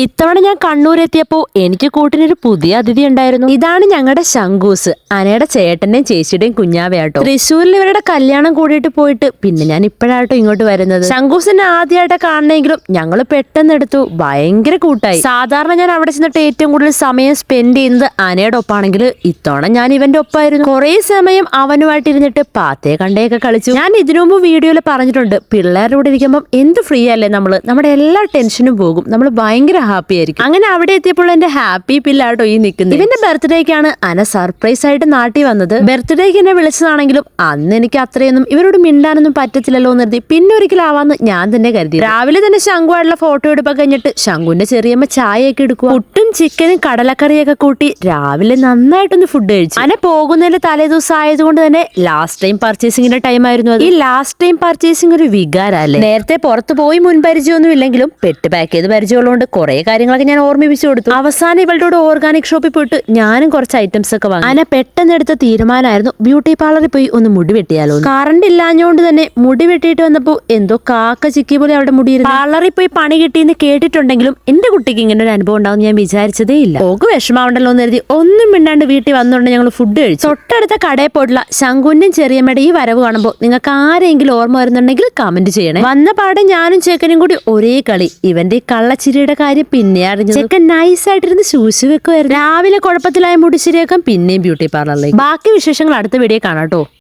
ഇത്തവണ ഞാൻ കണ്ണൂർ എത്തിയപ്പോ എനിക്ക് കൂട്ടിനൊരു പുതിയ അതിഥി ഉണ്ടായിരുന്നു. ഇതാണ് ഞങ്ങളുടെ ശങ്കൂസ്, അനയുടെ ചേട്ടന്റെയും ചേച്ചിയുടെയും കുഞ്ഞാവയാട്ടോ. തൃശ്ശൂരിൽ ഇവരുടെ കല്യാണം കൂടിയിട്ട് പോയിട്ട് പിന്നെ ഞാൻ ഇപ്പോഴാട്ടോ ഇങ്ങോട്ട് വരുന്നത്. ശങ്കൂസിനെ ആദ്യമായിട്ട് കാണണമെങ്കിലും ഞങ്ങൾ പെട്ടെന്ന് എടുത്തു, ഭയങ്കര കൂട്ടായി. സാധാരണ ഞാൻ അവിടെ ചെന്നിട്ട് ഏറ്റവും കൂടുതൽ സമയം സ്പെൻഡ് ചെയ്യുന്നത് അനയുടെ ഒപ്പാണെങ്കിൽ ഇത്തവണ ഞാൻ ഇവന്റെ ഒപ്പായിരുന്നു. കുറെ സമയം അവനുമായിട്ട് ഇരുന്നിട്ട് പാത്തേ കണ്ടേയൊക്കെ കളിച്ചു. ഞാൻ ഇതിനു മുമ്പ് വീഡിയോയിൽ പറഞ്ഞിട്ടുണ്ട്, പിള്ളേരുടെ കൂടെ ഇരിക്കുമ്പോൾ എന്ത് ഫ്രീ അല്ലേ നമ്മള്, നമ്മുടെ എല്ലാ ടെൻഷനും പോകും, നമ്മൾ ഭയങ്കര ഹാപ്പി ആയിരിക്കും. അങ്ങനെ അവിടെ എത്തിയപ്പോൾ എന്റെ ഹാപ്പി പില്ലാട്ടോ ഈ നിൽക്കുന്നത്. ഇവന്റെ ബർത്ത്ഡേക്കാണ് അന സർപ്രൈസ് ആയിട്ട് നാട്ടിൽ വന്നത്. ബർത്ത്ഡേക്ക് എന്നെ വിളിച്ചതാണെങ്കിലും അന്ന് എനിക്ക് അത്രയൊന്നും ഇവരോട് മിണ്ടാനൊന്നും പറ്റത്തില്ലല്ലോ എന്ന് കരുതി പിന്നെ ഒരിക്കലാവാന്ന് ഞാൻ തന്നെ കരുതി. രാവിലെ തന്നെ ശങ്കുവായിട്ടുള്ള ഫോട്ടോ എടുപ്പൊക്കെ കഴിഞ്ഞിട്ട് ശങ്കുവിന്റെ ചെറിയമ്മ ചായയൊക്കെ എടുക്കുക. പുട്ടും ചിക്കനും കടലക്കറിയൊക്കെ കൂട്ടി രാവിലെ നന്നായിട്ടൊന്ന് ഫുഡ് കഴിച്ചു. അന പോകുന്നതിന്റെ തലേദിവസം ആയതുകൊണ്ട് തന്നെ ലാസ്റ്റ് ടൈം പർച്ചേസിംഗിന്റെ ടൈം ആയിരുന്നു അത്. ഈ ലാസ്റ്റ് ടൈം പർച്ചേസിംഗ് ഒരു വികാരല്ലേ. നേരത്തെ പുറത്ത് പോയി മുൻപരിചയമൊന്നും ഇല്ലെങ്കിലും പെട്ട് പാക്ക് ചെയ്ത് പരിചയമുള്ളതുകൊണ്ട് കുറെ കാര്യങ്ങളൊക്കെ ഞാൻ ഓർമ്മിപ്പിച്ചു കൊടുത്തു. അവസാനം ഇവളുടെ ഓർഗാനിക് ഷോപ്പിൽ പോയിട്ട് ഞാനും കുറച്ച് ഐറ്റംസ് ഒക്കെ വാങ്ങി. അന പെട്ടെന്ന് എടുത്ത തീരുമാനമായിരുന്നു ബ്യൂട്ടി പാർലറിൽ പോയി ഒന്ന് മുടി വെട്ടിയാലോ. കറണ്ട് ഇല്ലാഞ്ഞോണ്ട് തന്നെ മുടി വെട്ടിയിട്ട് വന്നപ്പോ എന്തോ കാക്ക ചിക്കി പോലെ അവിടെ മുടിയിരുന്നു. പാർലറിൽ പോയി പണി കിട്ടിയെന്ന് കേട്ടിട്ടുണ്ടെങ്കിലും എന്റെ കുട്ടിക്ക് ഇങ്ങനെ ഒരു അനുഭവം ഉണ്ടാവും ഞാൻ വിചാരിച്ചതേ ഇല്ല. ഓക്ക് വിഷമാവണ്ടല്ലോ എന്ന് കരുതി ഒന്നും മിണ്ടാണ്ട് വീട്ടിൽ വന്നുകൊണ്ട് ഞങ്ങൾ ഫുഡ് കഴിച്ചു. തൊട്ടടുത്ത കടയിൽ പോയിട്ടുള്ള ശങ്കുന്റെയും ചെറിയമ്മയുടെ ഈ വരവ് കാണുമ്പോൾ നിങ്ങൾക്ക് ആരെങ്കിലും ഓർമ്മ വരുന്നുണ്ടെങ്കിൽ കമന്റ് ചെയ്യണേ. വന്ന പാടെ ഞാനും ചെക്കനും കൂടി ഒരേ കളി. ഇവന്റെ കള്ളച്ചിരിയുടെ കാര്യം പിന്നെ അറിഞ്ഞത്. ചെക്കൻ നൈസായിട്ടിരുന്ന് ശൂശി വെക്കുമായിരുന്നു. രാവിലെ കുഴപ്പത്തിലായ മുടി ശരിയാക്കാൻ പിന്നെയും ബ്യൂട്ടി പാർലറിലേക്ക്. ബാക്കി വിശേഷങ്ങൾ അടുത്ത വീഡിയോ കാണാട്ടോ.